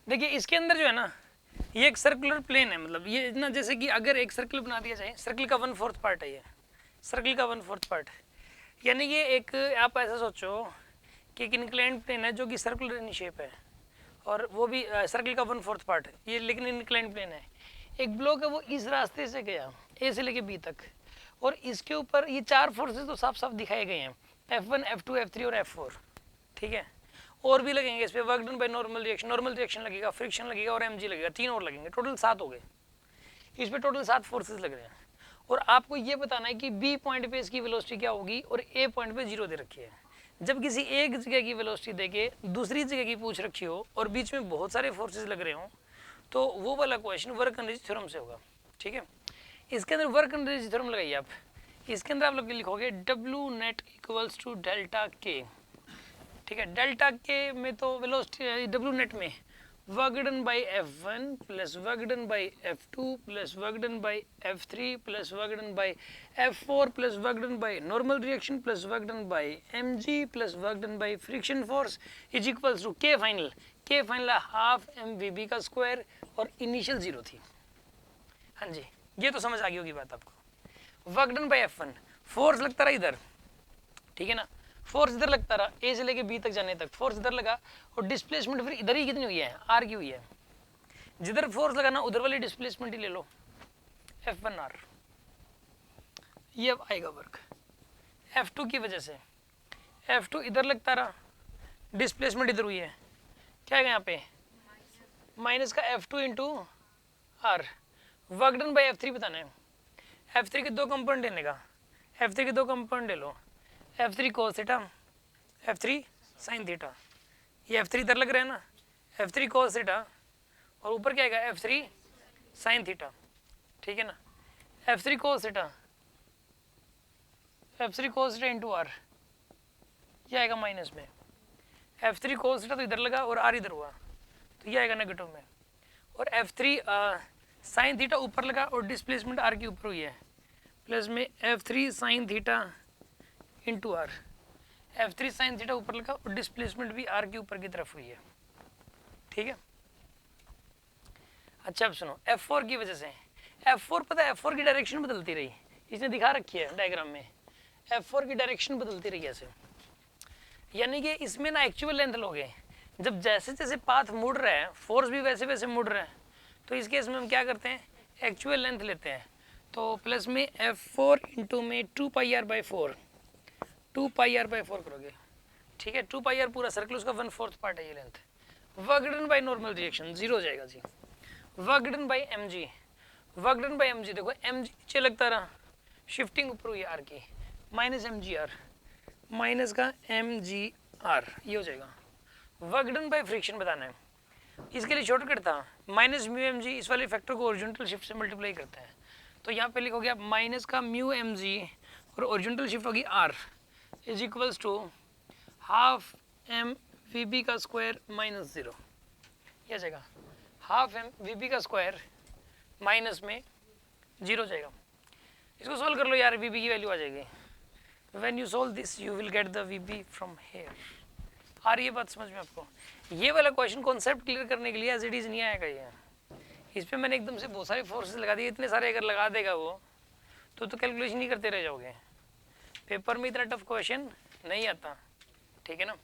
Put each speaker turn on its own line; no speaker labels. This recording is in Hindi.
देखिए इसके अंदर जो है ना, ये एक सर्कुलर प्लेन है, मतलब ये ना जैसे कि अगर एक सर्कल बना दिया जाए, सर्कल का 1/4 पार्ट है ये, सर्कल का 1/4 पार्ट, यानी ये एक, आप ऐसा सोचो कि एक इंक्लाइंड प्लेन है जो कि सर्कुलर इन शेप है, और वो भी सर्कल का 1/4 पार्ट है ये, लेकिन इंक्लाइंड प्लेन है। एक ब्लॉक है वो इस रास्ते से गया ए से लेके बी तक, और इसके ऊपर ये 4 फोर्सेस तो साफ साफ दिखाए गए हैं, F1, F2, F3 और F4, ठीक है। और भी लगेंगे इस पर, work done by normal reaction लगेगा, फ्रिक्शन लगेगा और mg लगेगा, 3 और लगेंगे, टोटल 7 हो गए। इस पे टोटल 7 फोर्सेस लग रहे हैं, और आपको ये बताना है कि बी पॉइंट पे इसकी वेलोसिटी क्या होगी और ए पॉइंट पे 0 दे रखी है। जब किसी एक जगह की वेलोसिटी देके दूसरी जगह की पूछ रखी हो और बीच में बहुत सारे फोर्सेस लग रहे हो, तो वो वाला क्वेश्चन वर्क एनर्जी थ्योरम से होगा, ठीक है। इसके अंदर वर्क एनर्जी थ्योरम लगाइए आप, इसके अंदर आप लोग लिखोगे W net equals to delta K, ठीक है। डेल्टा के में तो वेलोसिटी, डब्ल्यू नेट में work done by F1 plus work done by F2 plus work done by F3 plus work done by F4 plus work done by normal reaction plus work done by mg plus work done by friction force is equals to K final, K final half mvb का स्क्वायर, और इनिशियल 0 थी। हाँ जी, ये तो समझ आ गई होगी बात आपको। Work done by F1, force लगता रहा इधर, ठीक है ना, फोर्स इधर लगता रहा ए से लेके बी तक जाने तक, फोर्स इधर लगा, और डिस्प्लेसमेंट फिर इधर ही कितनी हुई है, आर की हुई है। जिधर फोर्स लगाना उधर वाली डिस्प्लेसमेंट ही ले लो, F1R, ये अब आएगा वर्क। F2 की वजह से, F2 इधर लगता रहा, डिस्प्लेसमेंट इधर हुई है, क्या है यहाँ पे माइनस का F2 into R, work done by F3 बताना है। F3 के 2 कंपोनेंट लेने का, F3 के 2 कंपोनेंट ले लो, F3 cos theta, F3 sin theta, ये F3 इधर लग रहा है ना, F3 cos थीटा, और ऊपर क्या आएगा F3 sin थीटा, ठीक है ना। F3 cos theta, F3 cos theta into R, ये आएगा माइनस में, F3 cos थीटा तो इधर लगा और आर इधर हुआ, तो ये आएगा नेगेटिव में, और F3 sin थीटा ऊपर लगा और डिस्प्लेसमेंट आर के ऊपर हुई है, प्लस में F3 sin theta into R, F3 sin theta ऊपर लगा और डिस्प्लेसमेंट भी आर के ऊपर की तरफ हुई है, ठीक है। अच्छा अब सुनो, F4 की वजह से, F4 पता है F4 की डायरेक्शन बदलती रही, इसने दिखा रखी है डायग्राम में, F4 की डायरेक्शन बदलती रही ऐसे, यानी कि इसमें ना एक्चुअल लेंथ लोगे, जब जैसे जैसे पाथ मुड़ रहा है फोर्स भी वैसे वैसे मुड़ रहा है, तो इस केस में हम क्या करते हैं, एक्चुअल लेंथ लेते हैं, तो प्लस में F4 इंटू में 2πr/4, 2πr/4 करोगे, ठीक है। 2πr पूरा सर्कल, उसका 1/4 पार्ट है ये length. Work done by normal reaction 0 हो जाएगा जी। Work done by mg, work done by mg, देखो mg नीचे लगता रहा, शिफ्टिंग ऊपर हुई आर की, माइनस mgr, माइनस का mgr, ये हो जाएगा। वर्क डन बाई फ्रिक्शन बताना है, इसके लिए शॉर्टकट था माइनस म्यू mg, इस वाले फैक्टर को ओरिजिनल शिफ्ट से मल्टीप्लाई करते हैं, तो यहाँ पे लिखोगे आप माइनस का म्यू mg और ओरिजिनल शिफ्ट होगी r is equals to half M V B का स्क्वायर माइनस 0, यह आ जाएगा हाफ एम वी बी का स्क्वायर माइनस में 0 जाएगा। इसको सोल्व कर लो यार, वी बी की वैल्यू आ जाएगी। When you solve this you will get the V B from here. आ रही है बात समझ में आपको? ये वाला क्वेश्चन कॉन्सेप्ट क्लियर करने के लिए एज इट इज नहीं आएगा ये, इस पर मैंने एकदम से बहुत सारे फोर्सेस लगा दिए, इतने सारे अगर लगा देगा वो तो कैलकुलेशन ही करते रह जाओगे, पेपर में इतना टफ क्वेश्चन नहीं आता, ठीक है ना।